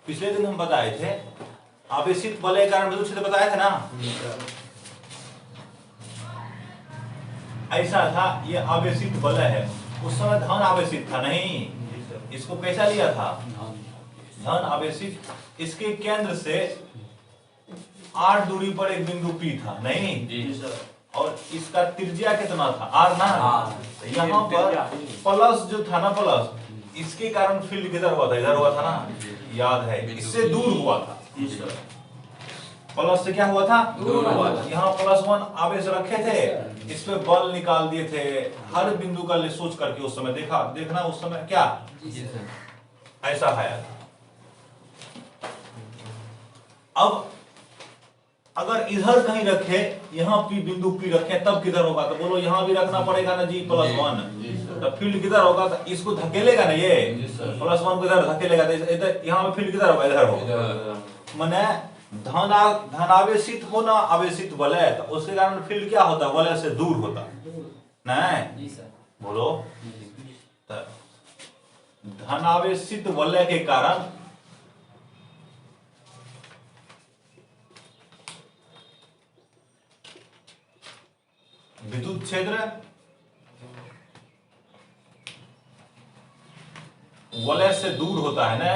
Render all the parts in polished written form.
पिछले दिन हम बताए थे आवेशित वलय के कारण विद्युत क्षेत्र बताए थे ना। ऐसा था, ये आवेशित वलय है, उस समय धन आवेशित था नहीं, इसको कैसा लिया था, धन आवेशित। इसके केंद्र से 8 दूरी पर एक बिंदु P था नहीं, और इसका त्रिज्या कितना था, R ना। यहाँ पर प्लस जो था ना, प्लस, इसके कारण फील्ड किधर हुआ था, इधर हुआ था ना, याद है, इससे दूर हुआ था। प्लस से क्या हुआ था, दूर हुआ था। यहाँ +1 आवेश रखे थे, इस पे बल निकाल दिए थे, हर बिंदु का सोच करके उस समय देखना उस समय क्या ऐसा आया था। अब अगर इधर कहीं रखे, यहाँ बिंदु P रखे, तब किधर होगा, तो बोलो यहाँ भी रखना पड़ेगा ना जी, +1, तब फील्ड किधर होगा, तो इसको धकेलेगा ना, ये +1 को इधर धकेलेगा, तो यहाँ पे फील्ड किधर होगा, इधर होगा। माने धनावेशित हो ना आवेशित वलय, तो उसके कारण फील्ड क्या होता है, वलय से दूर होता नहीं, बोलो। धनावेशित वलय के कारण विद्युत क्षेत्र वलय से दूर होता है ना।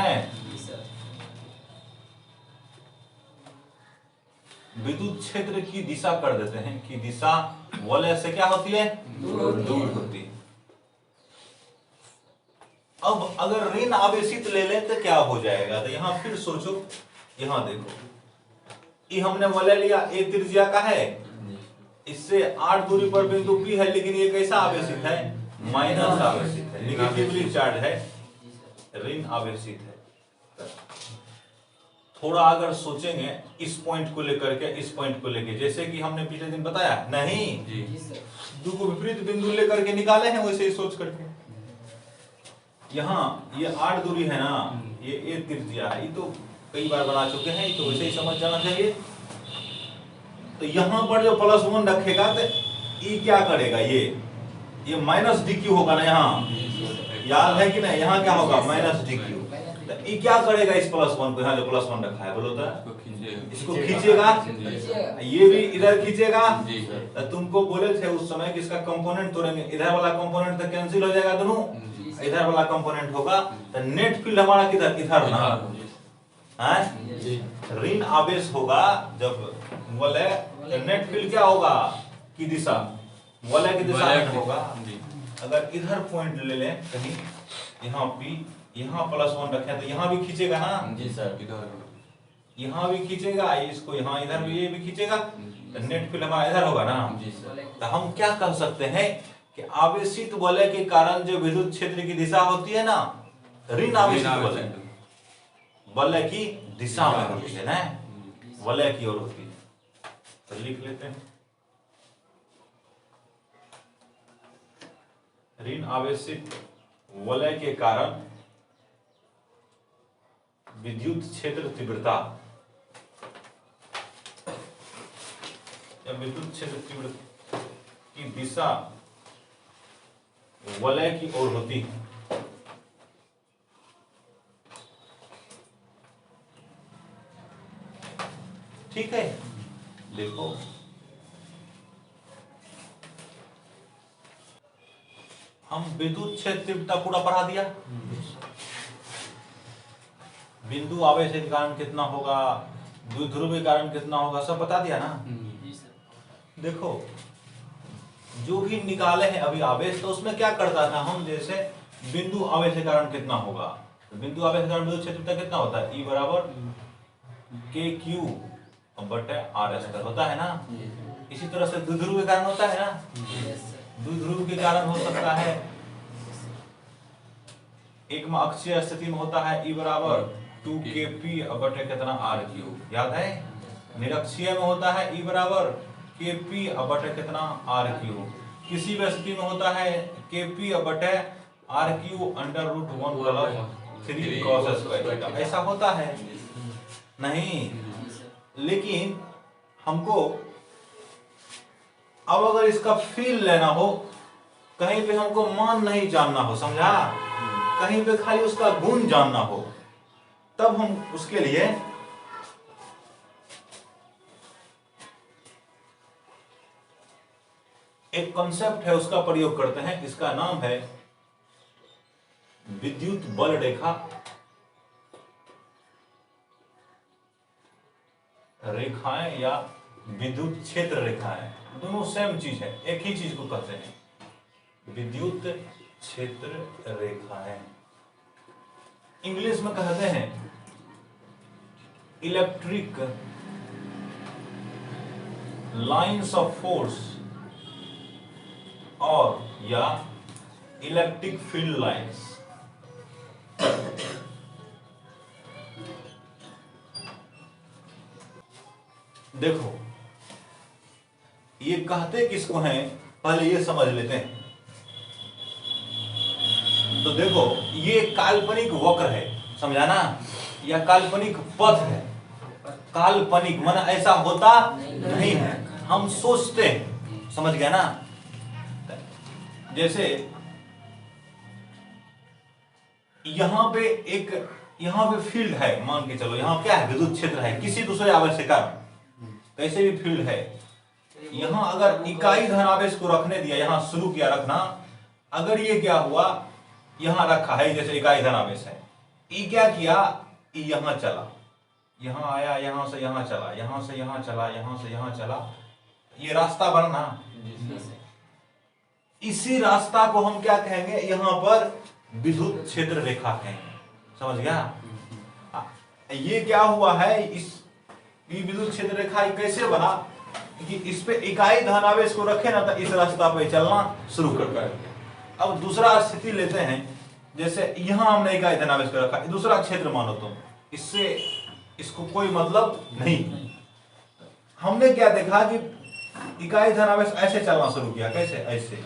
विद्युत क्षेत्र की दिशा कर देते हैं कि दिशा वलय से क्या होती है, दूर होती है। अब अगर ऋण आवेशित ले लें तो क्या हो जाएगा, तो यहां फिर सोचो, यहां देखो, ये हमने वलय लिया, ये त्रिज्या का है, इससे 8 दूरी पर बिंदु P है, लेकिन ये कैसा आवेशित है, माइनस आवेशित है, नेगेटिवली चार्ज है, ऋण आवेशित है। थोड़ा अगर सोचेंगे इस पॉइंट को लेकर के, इस पॉइंट को लेकर, जैसे कि हमने पिछले दिन बताया नहीं, दो को विपरीत बिंदु लेकर के निकाले हैं, वैसे ही सोच करके। यहाँ ये 8 दूरी है ना, ये त्रिज्या है, ये तो कई बार बना चुके हैं, ये तो वैसे ही समझ जाना चाहिए। तो यहाँ पर जो +1 रखेगा तो ये क्या करेगा, ये माइनस DQ होगा ना, यहाँ याद है कि नहीं, यहाँ क्या होगा, माइनस DQ। ये क्या करेगा इस +1 को, यहाँ जो +1 रखा है, बोलो तो इसको खींचेगा, ये भी इधर खींचेगा। तो तुमको बोले थे उस समय कि इसका कंपोनेंट तोड़ेंगे, इधर वाला कंपोनेंट तो कैंसिल हो जाएगा दोनों, इधर वाला कंपोनेंट होगा, तो नेट फील्ड हमारा किधर, इधर ना है, ऋण आवेश होगा जब वलय, नेट फील्ड क्या होगा की दिशा, वलय की दिशा में होगा। अगर इधर पॉइंट ले लें कहीं, यहाँ P, यहाँ +1 रखें, तो यहाँ भी खींचेगा ना जी सर, यहाँ भी खींचेगा, इसको यहाँ इधर भी, ये भी खींचेगा, तो नेट फील्ड हमारा इधर होगा ना जी सर। तो हम क्या कह सकते हैं कि आवेशित वलय के कारण जो विद्युत क्षेत्र की दिशा होती है ना, ऋण आवेशित वलय, वलय की दिशा में होती है ना, वलय की ओर होती है। तो लिख लेते हैं, ऋण आवेशित वलय के कारण विद्युत क्षेत्र तीव्रता, या विद्युत क्षेत्र तीव्रता की दिशा वलय की ओर होती है। ठीक है, देखो हम विद्युत क्षेत्र तीव्रता पूरा पढ़ा दिया, बिंदु आवेश के कारण कितना होगा, द्विध्रुव के कारण कितना होगा, सब बता दिया ना। देखो जो भी निकाले हैं अभी आवेश, तो उसमें क्या करता था हम, जैसे बिंदु आवेश के कारण कितना होगा, तो बिंदु आवेश के कारण विद्युत क्षेत्र कितना होता है, E बराबर KQ बटे RS होता है ना। इसी तरह से द्विध्रुव के कारण होता है ना, द्विध्रुव के कारण हो सकता है, एक अक्षीय स्थिति में होता है E बराबर 2KP बटे कितना RQ, याद है। निरक्षीय में होता है E बराबर KP बटे कितना RQ, किसी भी स्थिति में होता है KP बटे RQ √1 + 3 cos स्क्वायर, ऐसा होता है नहीं। लेकिन हमको अब अगर इसका फील लेना हो, कहीं पे हमको मान नहीं जानना हो, समझा, कहीं पे खाली उसका गुण जानना हो, तब हम उसके लिए एक कॉन्सेप्ट है उसका प्रयोग करते हैं, इसका नाम है विद्युत बल रेखा, रेखाएं या विद्युत क्षेत्र रेखाएं, दोनों सेम चीज है, एक ही चीज को कहते हैं, विद्युत क्षेत्र रेखाएं। इंग्लिश में कहते हैं इलेक्ट्रिक लाइंस ऑफ फोर्स और या इलेक्ट्रिक फील्ड लाइंस। देखो ये कहते किसको हैं, पहले ये समझ लेते हैं। तो देखो ये काल्पनिक वक्र है, समझाना, या काल्पनिक पथ है। काल्पनिक माना ऐसा होता नहीं है, हम सोचते हैं, समझ गया ना। जैसे यहां पे फील्ड है, मान के चलो यहां क्या है, विद्युत क्षेत्र है, किसी दूसरे आवेश के कारण कैसे भी फील्ड है। यहां अगर इकाई धनावेश को रखने दिया, यहां शुरू किया रखना, अगर ये क्या हुआ, यहां रखा है जैसे इकाई धनावेश है, ये क्या किया, यहां चला, यहां आया, यहां से यहां चला, यहां से यहां चला, यहां से यहां चला, ये रास्ता बनना, इसी रास्ता को हम क्या कहेंगे, यहां पर विद्युत क्षेत्र रेखा कहेंगे, समझ गया। ये क्या हुआ है, इस विद्युत क्षेत्र रेखा कैसे बना कि इस पे इकाई धनावेश को रखे ना, तो इस रास्ता पे चलना शुरू करता है। अब दूसरा स्थिति लेते हैं, जैसे यहां हमने इकाई धनावेश को रखा, दूसरा क्षेत्र मानो तुम, इससे इसको कोई मतलब नहीं। हमने क्या देखा कि इकाई धनावेश ऐसे चलना शुरू किया, कैसे, ऐसे,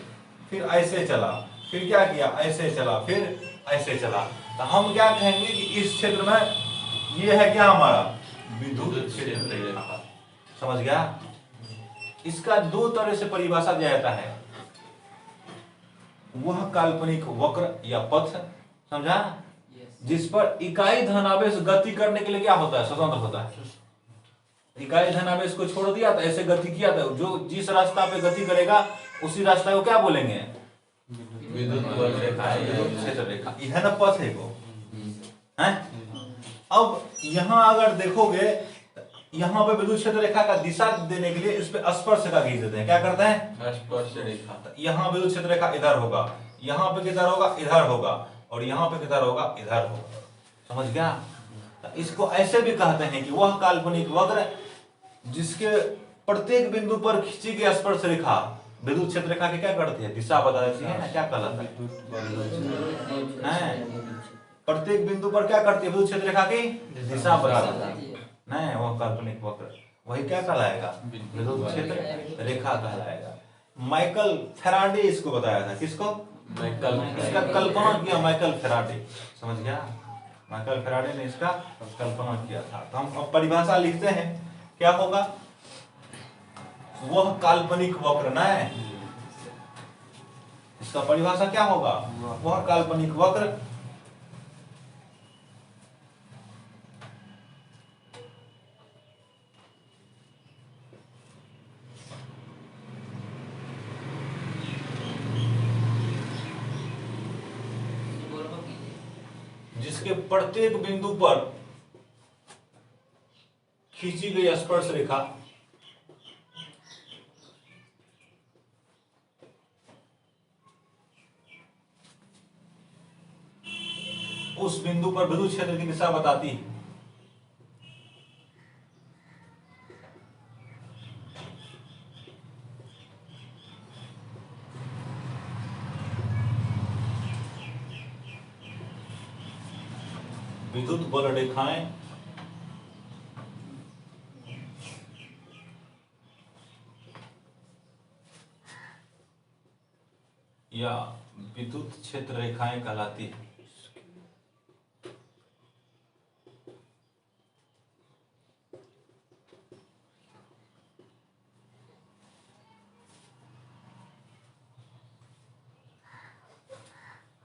फिर ऐसे चला, फिर क्या किया, ऐसे चला, फिर ऐसे चला, तो हम क्या कहेंगे कि इस क्षेत्र में ये है क्या, हमारा विद्युत क्षेत्र रेखा, समझ गया। इसका दो तरह से परिभाषा दिया जाता है, वह काल्पनिक वक्र या पथ, समझा, जिस पर इकाई धनावेश गति करने के लिए क्या होता है, स्वतंत्र होता है। इकाई धनावेश को छोड़ दिया तो ऐसे गति किया था, जो जिस रास्ता पे गति करेगा उसी रास्ता को क्या बोलेंगे, विद्युत बल रेखा, विद्युत क्षेत्र रेखा, यह ना पथ है को है। अब यहां अगर देखोगे, यहां पे विद्युत क्षेत्र रेखा का दिशा देने के लिए इस पे स्पर्श रेखा खींच देते हैं, क्या करते हैं, स्पर्श रेखा। यहां विद्युत क्षेत्र रेखा इधर होगा, यहां पे किधर होगा, इधर होगा, और यहां पे किधर होगा, इधर होगा, समझ गया। तो इसको ऐसे भी कहते हैं कि वह काल्पनिक वक्र जिसके प्रत्येक बिंदु पर खींची गई स्पर्श रेखा विद्युत क्षेत्र रेखा की क्या करती है, दिशा बता देती है ना, क्या कहलाता है, प्रत्येक बिंदु पर क्या करती है, विद्युत क्षेत्र रेखा की दिशा बता देती है, नहीं वो काल्पनिक वक्र, वही क्या कहलाएगा, विद्युत क्षेत्र रेखा कहलाएगा। माइकल फैराडे इसको बताया था, किसको, इसका कल्पना किया माइकल फैराडे, समझ गया, माइकल फैराडे ने इसका कल्पना किया था। तो हम अब परिभाषा लिखते हैं, क्या होगा, वह काल्पनिक वक्र न है, इसका परिभाषा क्या होगा, वह काल्पनिक वक्र जिसके प्रत्येक बिंदु पर खींची गई स्पर्श रेखा उस बिंदु पर विद्युत क्षेत्र की दिशा बताती है। विद्युत बल रेखाएं या विद्युत क्षेत्र रेखाएं कहलाती है।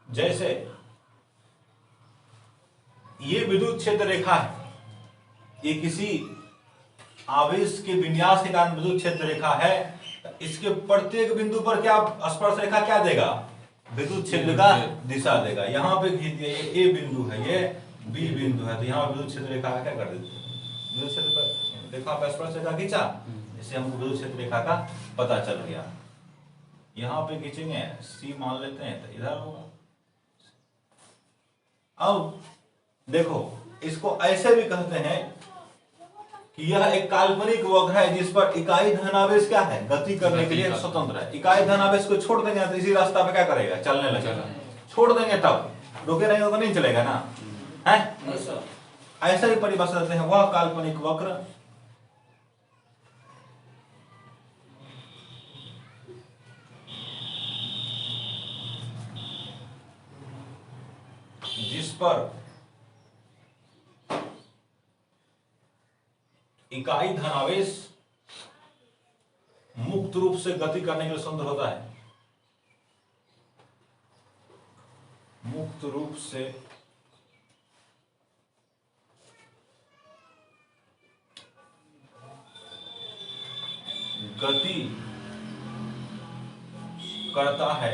जैसे ये विद्युत क्षेत्र रेखा है, ये किसी आवेश के विन्यास के कारण विद्युत क्षेत्र रेखा है, इसके प्रत्येक बिंदु पर क्या स्पर्श रेखा क्या देगा? विद्युत क्षेत्र का दिशा देगा। यहाँ पे खींच दिया, ये ए बिंदु है, ये बी बिंदु है, तो यहाँ विद्युत क्षेत्र रेखा क्या कर देते हैं? विद्युत क्षेत्र पर रेखा पर स्पर्श रेखा खींचा, इससे हमको विद्युत क्षेत्र रेखा का पता चल गया। यहाँ पे खींचेंगे, सी मान लेते हैं, तो इधर होगा। अब देखो, इसको ऐसे भी कहते हैं कि यह एक काल्पनिक वक्र है जिस पर इकाई धनावेश क्या है? गति करने के लिए स्वतंत्र है। इकाई धनावेश को छोड़ देंगे तो इसी रास्ता पे क्या करेगा? चलने लगेगा। छोड़ देंगे तब रुके रहेंगे तो नहीं चलेगा ना, है? ऐसा ही परिभाषा देते हैं, वह काल्पनिक वक्र जिस पर इकाई धनावेश मुक्त रूप से गति करने के लिए स्वतंत्र होता है। मुक्त रूप से गति करता है,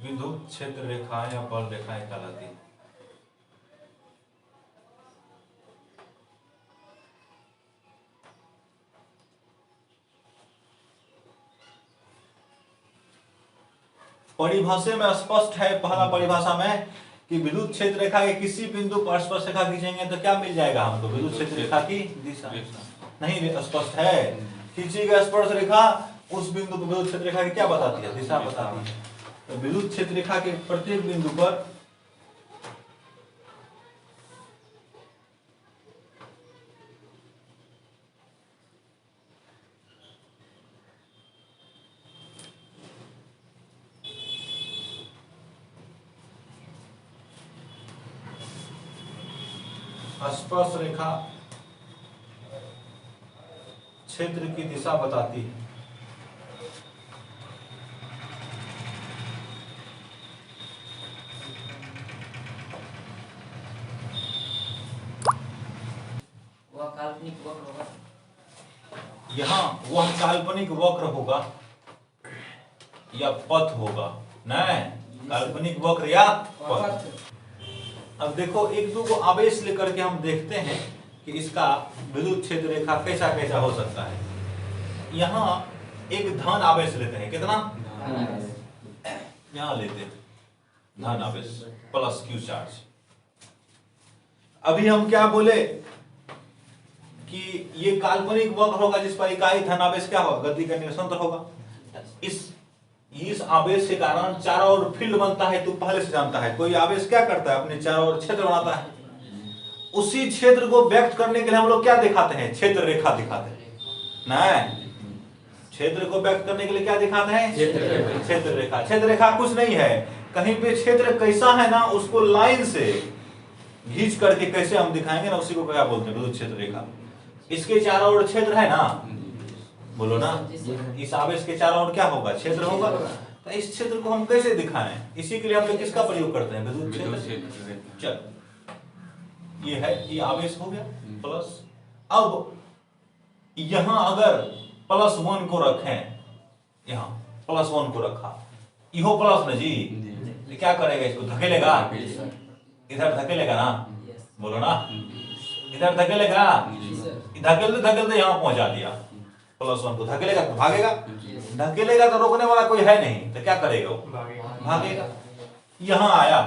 विद्युत क्षेत्र रेखा या बल रेखाएं कहलाती है। परिभाषा में स्पष्ट है, पहला परिभाषा में, कि विद्युत क्षेत्र रेखा के किसी बिंदु पर स्पर्श रेखा खींचेंगे तो क्या मिल जाएगा हमको? विद्युत क्षेत्र रेखा की दिशा। नहीं स्पष्ट है, खींची गई स्पर्श रेखा उस बिंदु पर विद्युत क्षेत्र रेखा की क्या बताती है? दिशा बताती है। तो विद्युत क्षेत्र रेखा के प्रत्येक बिंदु पर स्पर्श रेखा क्षेत्र की दिशा बताती है। वह काल्पनिक वक्र होगा। यहाँ वह काल्पनिक वक्र होगा या पथ होगा, नहीं काल्पनिक वक्र या पथ। अब देखो, एक दो को आवेश लेकर के हम देखते हैं कि इसका विद्युत क्षेत्र रेखा कैसा कैसा हो सकता है। यहाँ एक धन आवेश लेते हैं, कितना? यहाँ लेते हैं धन आवेश प्लस क्यू चार्ज। अभी हम क्या बोले कि ये काल्पनिक वक्र होगा जिस पर इकाई धन आवेश क्या होगा? गति करने का स्वतंत्र होगा। इस आवेश के कारण चारों ओर फील्ड बनता है, तू पहले से जानता है। कोई आवेश क्या करता है? अपने चारों ओर क्षेत्र बनाता है। उसी क्षेत्र को व्यक्त करने के लिए हम लोग क्या दिखाते हैं? क्षेत्र रेखा दिखाते हैं। नहीं, क्षेत्र को व्यक्त करने के लिए क्या दिखाते हैं? क्षेत्र रेखा। क्षेत्र रेखा कुछ नहीं है, कहीं पे क्षेत्र कैसा है ना, उसको लाइन से खींच करके कैसे हम दिखाएंगे ना, उसी को क्या बोलते हैं? विद्युत क्षेत्र रेखा। इसके चारों ओर क्षेत्र है ना, बोलो ना, इस आवेश के चारों ओर क्या होगा? क्षेत्र होगा। तो इस क्षेत्र को हम कैसे दिखाएं? इसी के लिए हम लोग किसका प्रयोग करते हैं? विद्युत क्षेत्र। चल, ये है, ये आवेश हो गया प्लस। अब यहां अगर +1 को रखें, यहां +1 को रखा, इहो प्लस में जी, तो क्या करेगा? इसको धकेलेगा, इधर धकेलेगा ना, बोलो ना, इधर धकेलेगा, धकेलते धकेलते यहां पहुंचा दिया। +1 को धकेलेगा तो भागेगा, धकेलेगा तो रोकने वाला कोई है नहीं, तो क्या करेगा? वो भागेगा। यहां आया,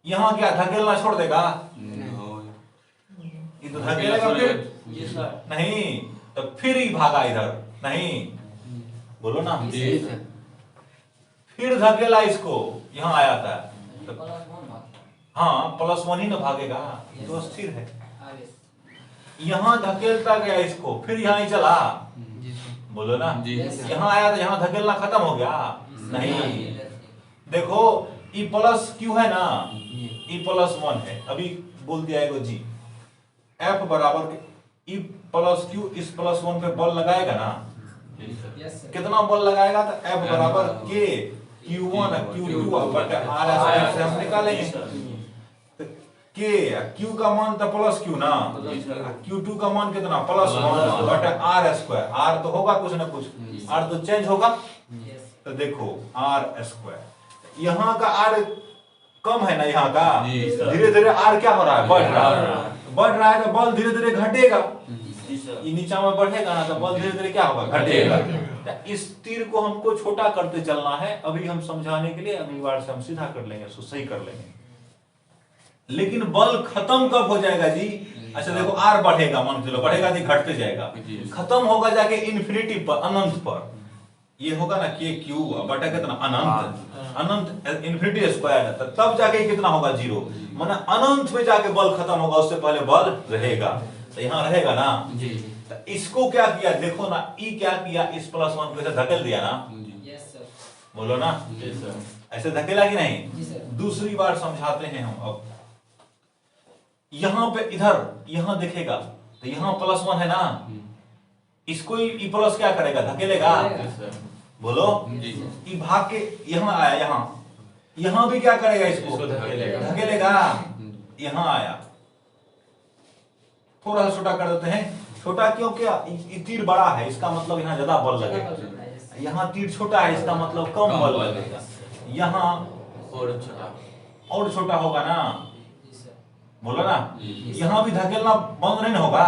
यहां क्या धकेलना छोड़ देगा? ये तो धकेलेगा फिर नहीं, तो फिर ही भागा इधर, नहीं बोलो ना, फिर धकेला इसको, यहां आया था तो हाँ +1 ही ना भागेगा, तो स्थिर है। यहां धकेलता गया इसको, फिर यहां ही चला, बोलो ना, यहां आया तो यहां धकेलना खत्म हो गया? नहीं, देखो E प्लस क्यू है ना, E +1 है, अभी बोल दिया है जी, F बराबर E प्लस क्यू, इस +1 पे बल लगाएगा ना, कितना बल लगाएगा? तो F बराबर K Q1 Q2 बटा R स्क्वायर से हम निकालेंगे। तो K Q का मान था प्लस Q ना, Q2 का मान कितना प्लस 1 बटा R स्क्वायर। R तो होगा कुछ ना कुछ, R तो चेंज होगा। तो देखो R स्क्वायर, यहाँ का R कम है ना, यहाँ का धीरे धीरे R क्या हो रहा है, बढ़ रहा है। बढ़ रहा है तो बल धीरे धीरे घटेगा, ये नीचा में बढ़ेगा ना तो बल धीरे धीरे क्या होगा, घटेगा। इस तीर को हमको छोटा करते चलना है, अभी हम समझाने के लिए अगली बार से हम सीधा कर लेंगे, उसको सही कर लेंगे। लेकिन बल खत्म कब हो जाएगा जी? अच्छा देखो R बढ़ेगा, मान चलो बढ़ेगा जी, घटते जाएगा, खत्म होगा जाके इन्फिनिटी पर, अनंत पर। ये होगा ना कि Q बटा कितना अनंत, अनंत इन्फिनिटी स्क्वायर, तब जाके कितना होगा, 0। माना अनंत में जाके बल खत्म होगा, उससे पहले बल रहेगा। तो यहाँ रहेगा ना जी। तो इसको क्या किया देखो ना, ई क्या किया, इस प्लस 1 को ऐसे धकेल दिया ना, बोलो ना, ऐसे धकेला कि नहीं। दूसरी बार समझाते हैं हम। अब यहाँ पे इधर यहाँ देखेगा तो यहाँ प्लस 1 है ना, इसको ई प्लस क्या करेगा, धकेलेगा, बोलो। ई भाग के यहाँ आया, यहाँ भी क्या करेगा, इसको धकेलेगा। यहाँ आया, थोड़ा सा छोटा कर देते हैं। छोटा क्यों, क्या तीर बड़ा है, इसका मतलब यहाँ ज्यादा बल लगेगा। यहाँ तीर छोटा है, इसका मतलब कम बल लगेगा। यहाँ और छोटा होगा ना, बोलो ना। यहाँ भी धकेलना बंद नहीं होगा,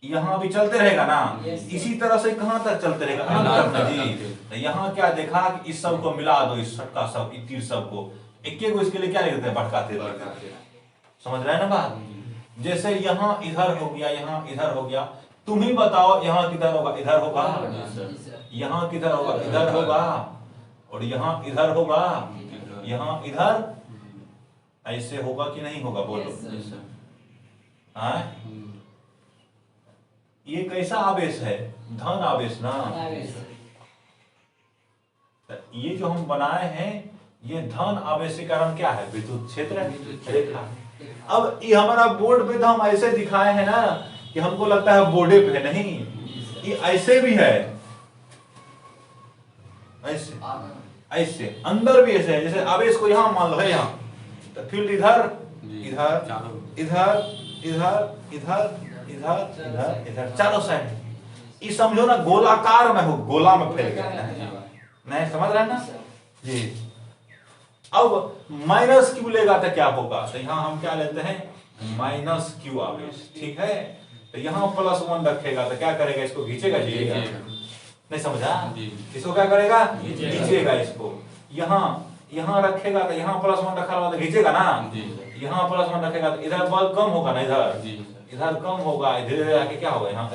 यहाँ भी चलते रहेगा ना। इसी तरह से कहां तक चलते रहेगा, अनंत तक जी। तो यहाँ क्या देखा कि इस सब को मिला दो, इस छटका सब, इस तीर सब को एक को इसके लिए क्या लिखते हैं, भटकाते। समझ रहे हैं ना बात। जैसे यहाँ इधर हो गया, यहाँ इधर हो गया, तुम ही बताओ यहाँ किधर होगा, इधर होगा, यहाँ किधर होगा, इधर होगा, और यहाँ इधर होगा, यहाँ इधर, ऐसे होगा कि नहीं होगा, बोलो। ये कैसा आवेश है, धन आवेश ना। ये जो हम बनाए हैं, ये धन आवेश के कारण क्या है, विद्युत क्षेत्र रेखा। अब ये हमारा बोर्ड पे तो हम ऐसे दिखाए हैं ना कि हमको लगता है बोर्डे पे है, नहीं, ये ऐसे भी है, ऐसे ऐसे अंदर भी ऐसे है। जैसे आवेश को यहाँ मान लो है, यहाँ तो फील्ड इधर इधर इधर इधर इधर इधर इधर इधर, चारों साइड। ये समझो ना गोलाकार में हो, गोला में फैल गया, नहीं समझ रहे ना जी। अब माइनस क्यू लेगा तो क्या होगा, तो यहाँ हम क्या लेते हैं, माइनस क्यू आवेश, ठीक है। तो यहाँ प्लस 1 रखेगा तो क्या करेगा, इसको खींचेगा, खींचेगा, नहीं समझा, इसको क्या करेगा, खींचेगा इसको। यहाँ रखेगा तो यहाँ प्लस 1 रखा हुआ तो खींचेगा ना, यहाँ प्लस 1 रखेगा तो इधर बल कम होगा ना, इधर कम होगा, धीरे धीरे आके क्या होगा, यहाँ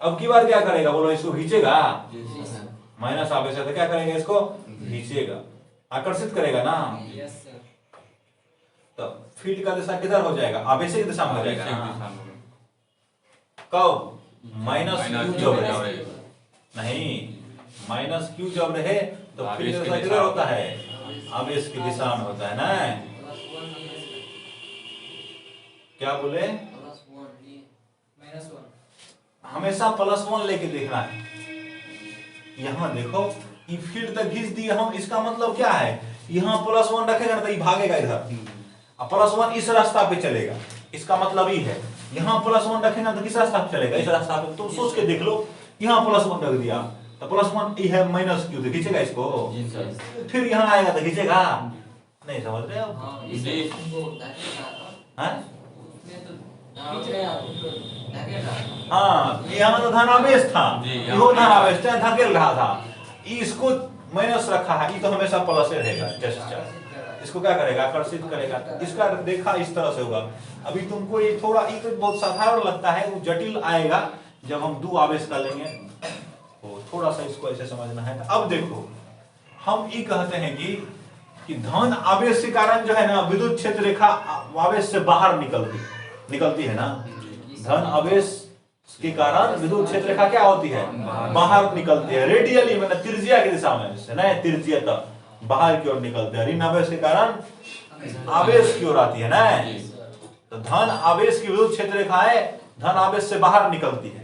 अब की बार क्या करेगा, बोलो, इसको खींचेगा। माइनस आवेश है तो क्या करेगा, इसको खींचेगा, आकर्षित करेगा ना। तो फील्ड का दिशा किधर हो जाएगा, आवेश की दिशा में हो जाएगा ना। कब, माइनस क्यू जब रहे, नहीं, माइनस क्यू जब रहे तो फील्ड दिशा किधर होता है, आवेश की दिशा में होता है ना। क्या बोले, हमेशा प्लस 1 लेके देखना है। यहाँ देखो ये फील्ड तक खींच दिया हम, इसका मतलब क्या है, यहाँ प्लस 1 रखेगा तो ये भागेगा इधर, अब प्लस 1 इस रास्ता पे चलेगा, इसका मतलब ये है। यहाँ प्लस 1 रखेगा तो किस रास्ता पे चलेगा, इस रास्ता पे। तो सोच के देख लो, यहाँ प्लस 1 रख दिया तो प्लस 1 ये है, माइनस क्यू तो खींचेगा इसको, फिर यहाँ आएगा तो खींचेगा, नहीं समझ रहे हो। हाँ, यहाँ तो धनावेश था, यो धनावेश था, धकेल रहा था, इसको माइनस रखा है, ये तो हमेशा प्लस रहेगा, इसको क्या करेगा, आकर्षित करेगा। इसका देखा इस तरह से होगा। अभी तुमको ये थोड़ा, ये तो बहुत साधारण लगता है, वो जटिल आएगा जब हम दो आवेश का लेंगे, तो थोड़ा सा इसको ऐसे समझना है। अब देखो, हम ये कहते हैं कि धन आवेश के कारण जो है ना, विद्युत क्षेत्र रेखा आवेश से बाहर निकलती है ना। धन आवेश के कारण विद्युत क्षेत्र रेखा क्या होती है, बाहर निकलती है, रेडियली, मतलब त्रिज्या की दिशा में, नहीं त्रिज्या तक बाहर की ओर निकलते हैं। ऋण आवेश के कारण आवेश की ओर आती है ना। तो धन आवेश की विद्युत क्षेत्र रेखाएं धन आवेश से बाहर निकलती है।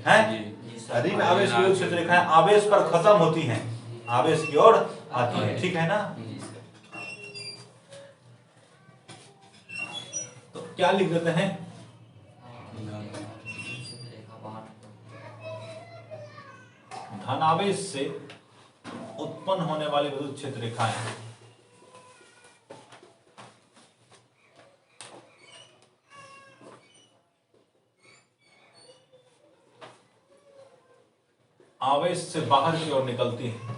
ऋण आवेश की विद्युत क्षेत्र रेखाएं आवेश पर खत्म होती हैं, आवेश की ओर आती है, ठीक है ना। तो क्या लिख देते हैं, धनावेश से उत्पन्न होने वाली विद्युत क्षेत्र रेखाएं आवेश से बाहर की ओर निकलती है।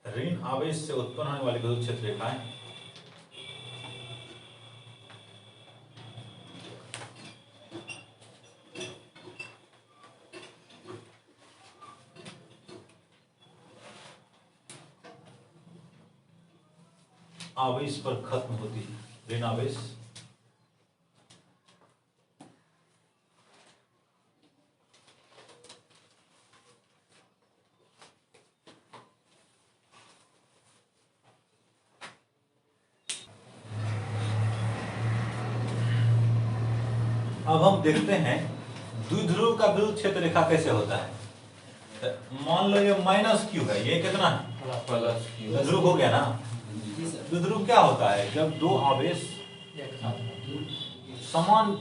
ऋण आवेश से उत्पन्न होने वाली विद्युत क्षेत्र रेखाएं आवेश पर खत्म होती है। ऋण आवेश अब हम देखते हैं द्विध्रुव का विद्युत क्षेत्र रेखा कैसे होता है। तो मान लो ये माइनस क्यू है, ये कितना है प्लस क्यू, द्विध्रुव हो गया ना। द्विध्रुव क्या होता है, जब दो आवेश समान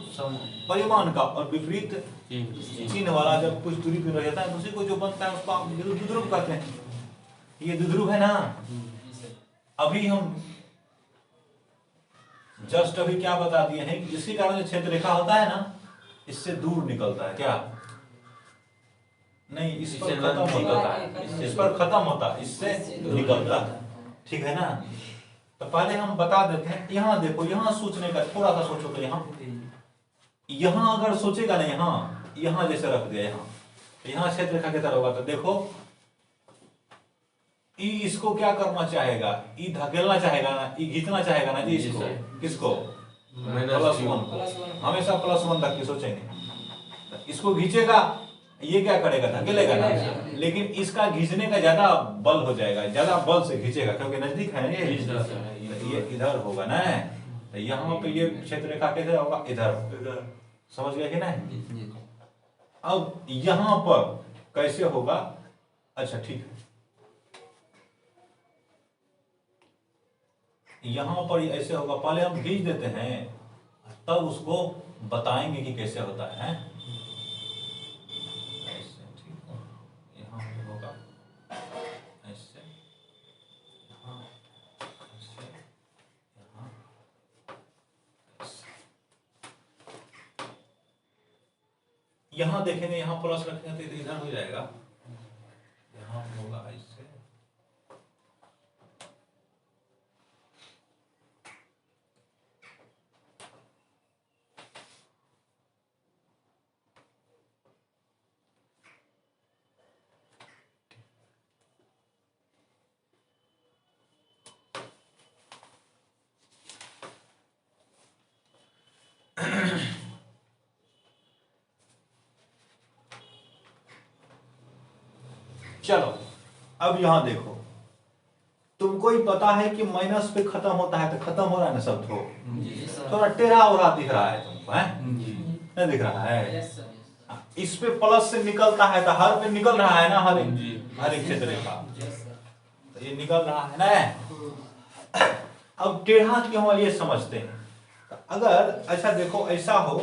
परिमाण का और विपरीत चिन्ह वाला जब कुछ दूरी पर रहता है तो उसी को जो बनता है उसको आप द्विध्रुव कहते हैं। ये द्विध्रुव है ना। अभी हम जस्ट अभी क्या बता दिए हैं कि इसी कारण जो क्षेत्र रेखा होता है ना, इससे दूर निकलता है। क्या नहीं, इस पर खत्म होता है, इस पर खत्म होता है, इससे निकलता है, ठीक है ना। तो पहले हम बता देते हैं, यहाँ देखो, यहाँ सोचने का थोड़ा सा सोचो तो यहाँ अगर सोचेगा ना, यहाँ जैसे रख दिया, यहाँ क्षेत्र रेखा की तरह होगा तो देखो ई इसको क्या करना चाहेगा, ई धकेलना चाहेगा ना, ई खींचना चाहेगा ना जी इसको, किसको +1, हमेशा +1 रख के सोचेंगे। इसको खींचेगा, ये क्या करेगा, धकेलेगा ना। लेकिन इसका खींचने का ज्यादा बल हो जाएगा, ज्यादा बल से खींचेगा क्योंकि नजदीक है ये इधर होगा ना। तो यहाँ पे ये क्षेत्र रेखा कैसे होगा, इधर, समझ गया कि नहीं। अब यहाँ पर कैसे होगा, अच्छा ठीक है, यहाँ पर ऐसे होगा, पहले हम खींच देते हैं तब उसको बताएंगे कि कैसे होता है। ऐसे ठीक है, यहाँ भी होगा ऐसे, यहाँ ऐसे, यहाँ ऐसे। यहाँ देखेंगे, यहाँ प्लस रखेंगे तो इधर हो जाएगा, यहाँ होगा ऐसे। चलो अब यहां देखो, तुमको ही पता है कि माइनस पे खत्म होता है तो खत्म हो रहा है ना सब। थोड़ा टेढ़ा हो रहा दिख रहा है तुमको, है नहीं दिख रहा है। इस पे प्लस से निकलता है तो हर पे निकल रहा है ना, हर एक क्षेत्र रेखा तो ये निकल रहा है ना। अब टेढ़ा क्यों, ये समझते हैं। अगर अच्छा देखो ऐसा हो,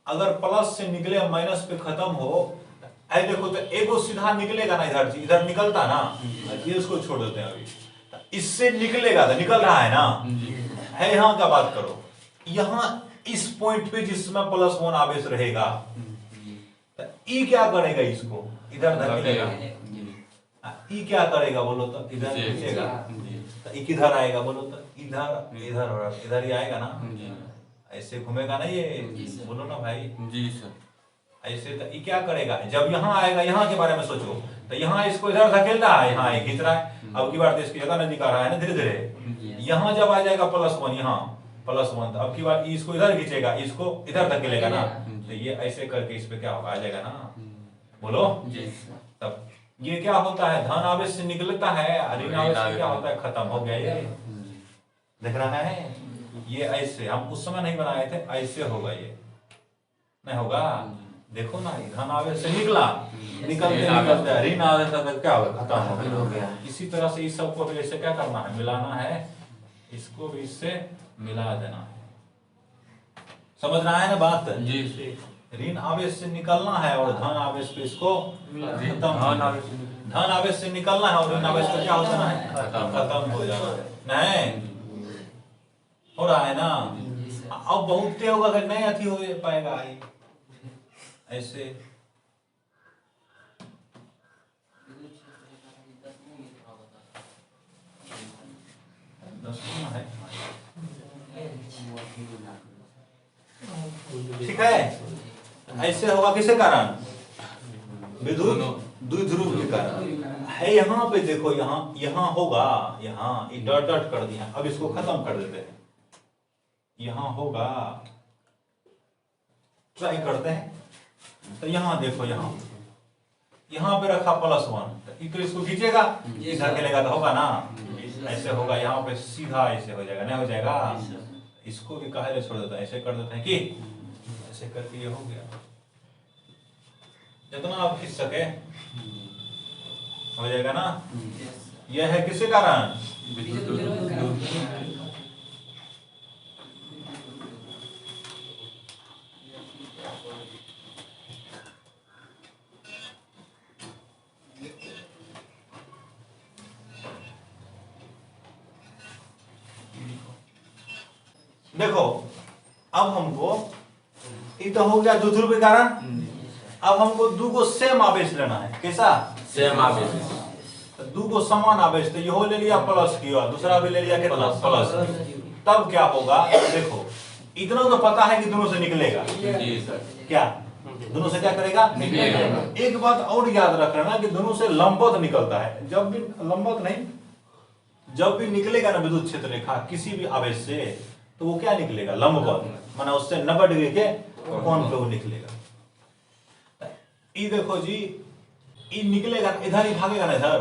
अगर प्लस से निकले माइनस पे खत्म हो, ऐ देखो तो एगो सीधा निकलेगा ना, इधर निकलता ना, ये उसको छोड़ देते हैं। अभी इससे निकलेगा तो निकल रहा है ना, है यहाँ का बात करो। यहाँ इस पॉइंट पे जिसमें +1 आवेश रहेगा तो ई क्या करेगा, इसको इधर धकेलेगा। ई क्या करेगा बोलो तो, इधर खींचेगा तो ई किधर आएगा बोलो तो, इधर ही आएगा ना, ऐसे घूमेगा ना ये, बोलो ना भाई जी सर। ऐसे तो ये क्या करेगा, जब यहाँ आएगा, यहाँ के बारे में सोचो तो यहाँ इसको इधर धकेल रहा है, यहाँ खींच रहा है। अब की बार तो इसकी जगह नजदीक आ रहा है ना धीरे धीरे। यहाँ जब आ जाएगा +1, यहाँ +1 तो अब की बार इसको इधर खींचेगा, इसको इधर धकेलेगा ना, तो ये ऐसे करके इस पे क्या होगा, आ जाएगा ना, बोलो। तब ये क्या होता है, धन आवेश से निकलता है, ऋण आवेश से क्या होता है, खत्म हो गया। ये देख रहा है, ये ऐसे हम उस समय नहीं बनाए थे, ऐसे होगा, ये नहीं होगा। देखो ना, धन आवेश से निकला, निकलते निकलते ऋण आवेश तक क्या होगा, खत्म हो गया। इसी तरह से इस सबको भी ऐसे क्या करना है, मिलाना है, इसको भी इससे मिला देना है। समझ रहा है ना बात जी। ऋण आवेश से निकलना है और धन आवेश पे इसको खत्म, धन आवेश से निकलना है और ऋण आवेश पे क्या हो जाना है, खत्म हो जाना है। नहीं हो रहा है ना। अब बहुत होगा, अगर नहीं अति हो पाएगा ऐसे। है ठीक है, ऐसे होगा किसके कारण, विद्युत द्विध्रुव के कारण है। यहाँ पे देखो, यहाँ होगा, यहाँ डॉट डॉट कर दिया, अब इसको खत्म कर देते हैं। यहाँ होगा, ट्राई करते हैं, तो यहाँ देखो, यहाँ पे रखा +1, तो इसको खींचेगा, इधर खेलेगा तो होगा ना, ऐसे होगा। यहाँ पे सीधा ऐसे हो जाएगा, नहीं हो जाएगा। इसको भी काहे छोड़ देता है, ऐसे कर देते हैं कि ऐसे करके ये हो गया। जितना आप खींच सके हो जाएगा ना। यह है किसके कारण, देखो अब हमको ये तो हो गया द्विध्रुव के कारण। अब हमको दो को सेम आवेश लेना है। कैसा, सेम आवेश, दो को समान आवेश, तो ये ले लिया प्लस किया, दूसरा भी ले लिया कितना प्लस। तब क्या होगा, देखो इतना तो पता है कि दोनों से निकलेगा। जी सर। क्या दोनों से क्या करेगा, निकलेगा। एक बात और याद रख लेना कि दोनों से लंबवत निकलता है। जब भी लंबवत नहीं, जब भी निकलेगा ना विद्युत क्षेत्र रेखा किसी भी आवेश से, तो वो क्या निकलेगा, लंबवत, माना उससे 90 डिग्री के कोण पे वो निकलेगा। ये देखो जी, ये निकलेगा इधर ही भागेगा ना, इधर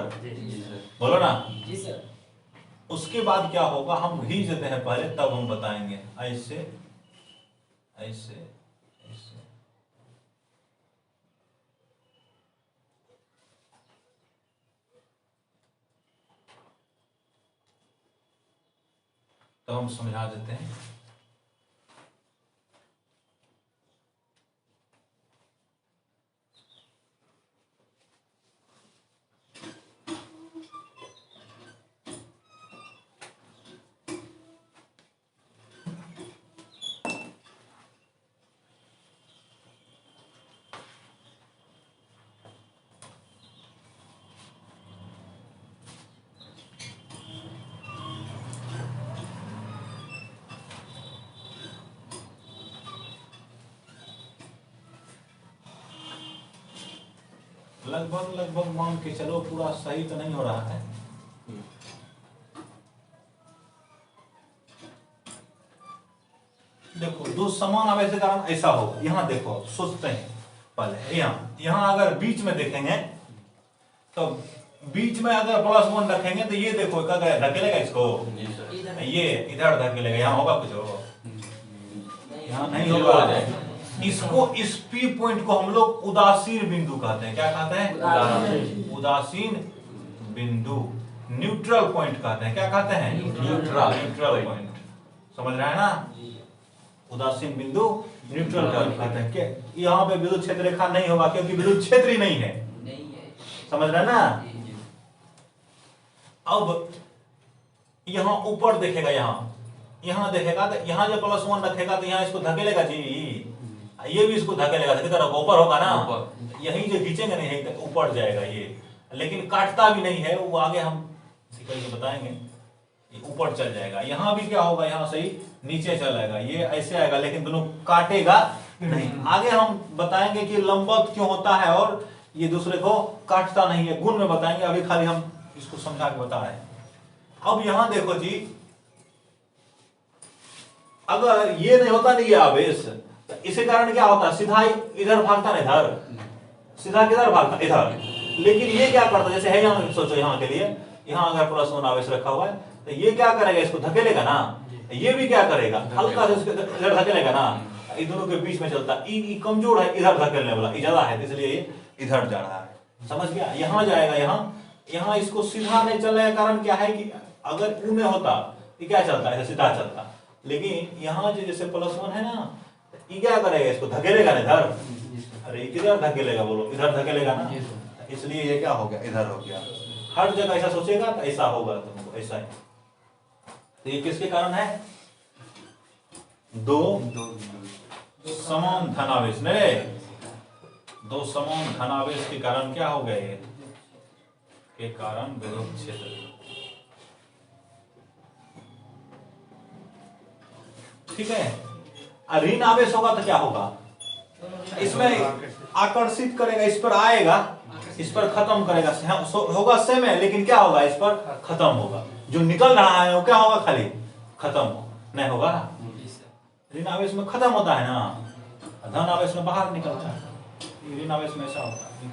बोलो ना। जी सर। उसके बाद क्या होगा, हम खींच देते हैं पहले, तब हम बताएंगे। ऐसे ऐसे ऐसे, तो हम समझा देते हैं। लगभग मान के चलो पूरा सही तो नहीं हो रहा है। देखो दो समान आवेश के कारण ऐसा होगा। यहाँ देखो, सोचते हैं पहले, यहाँ अगर बीच में देखेंगे तो बीच में अगर +1 रखेंगे तो ये देखो धकेलेगा इसको, ये इधर धकेलेगा, यहाँ होगा कुछ, यहाँ नहीं होगा। इसको, इस P पॉइंट को हम लोग उदासीन बिंदु कहते हैं। क्या कहते हैं, उदासीन बिंदु, न्यूट्रल पॉइंट कहते हैं। क्या कहते हैं, न्यूट्रल पॉइंट। समझ रहे हैं ना, उदासीन बिंदु न्यूट्रल पॉइंट कहते हैं। कि यहाँ पे विद्युत क्षेत्र रेखा नहीं होगा क्योंकि विद्युत क्षेत्र ही नहीं है। समझ रहे हैं ना। अब यहाँ ऊपर देखेगा, यहाँ देखेगा तो यहाँ जो +1 रखेगा तो यहाँ इसको धकेलेगा जी, ये भी इसको धकेलेगा, ऊपर होगा ना। यही जो खींचेंगे नहीं यहीं तक ऊपर जाएगा ये, लेकिन काटता भी नहीं है वो, आगे हम करके बताएंगे। ये ऊपर चल जाएगा। यहाँ भी क्या होगा, यहाँ से ही नीचे चलेगा, ये ऐसे आएगा, लेकिन दोनों काटेगा नहीं। आगे हम बताएंगे कि लंबवत क्यों होता है और ये दूसरे को काटता नहीं है, गुण में बताएंगे। अभी खाली हम इसको समझा के बता रहे हैं। अब यहाँ देखो जी, अगर ये नहीं होता नहीं ये आवेश, तो इसी कारण क्या होता, सीधा इधर भागता ना, इधर सीधा किधर भागता, इधर। लेकिन ये क्या करता, जैसे है यहाँ, सोचो यहाँ के लिए, यहाँ अगर +1 आवेश रखा हुआ है तो ये क्या करेगा, इसको धकेलेगा ना। ये भी क्या करेगा, हल्का से उसको इधर धकेलेगा ना, इन दोनों के बीच में चलता, ये कमजोर है, इधर धकेलने वाला, ये ज्यादा है, इसलिए ये इधर जा रहा है। समझ गया? यहाँ जाएगा, यहाँ इसको सीधा नहीं चलने का कारण क्या है कि अगर ऊ में होता ये क्या चलता है, सीधा चलता, लेकिन यहाँ जैसे +1 है ना, ये क्या करेगा, इसको धकेलेगा ना इधर, अरे किधर धकेलेगा बोलो, इधर धकेलेगा ना, इसलिए ये क्या हो गया, इधर हो गया। हर जगह ऐसा सोचेगा तो ऐसा होगा तुमको, ऐसा है। तो ये किसके कारण है, दो समान धनावेश ने, दो समान धनावेश के कारण क्या हो गए, के कारण विद्युत क्षेत्र। ठीक है, ऋण आवेश होगा तो क्या होगा, इसमें आकर्षित करेगा, इस पर आएगा, इस पर खत्म करेगा, होगा सेम है, लेकिन क्या होगा, इस पर खत्म होगा, जो निकल रहा है वो क्या होगा, खाली खत्म हो नहीं होगा। ऋण आवेश में खत्म होता है ना, धन आवेश में बाहर निकलता है, ऋण आवेश में ऐसा होता है।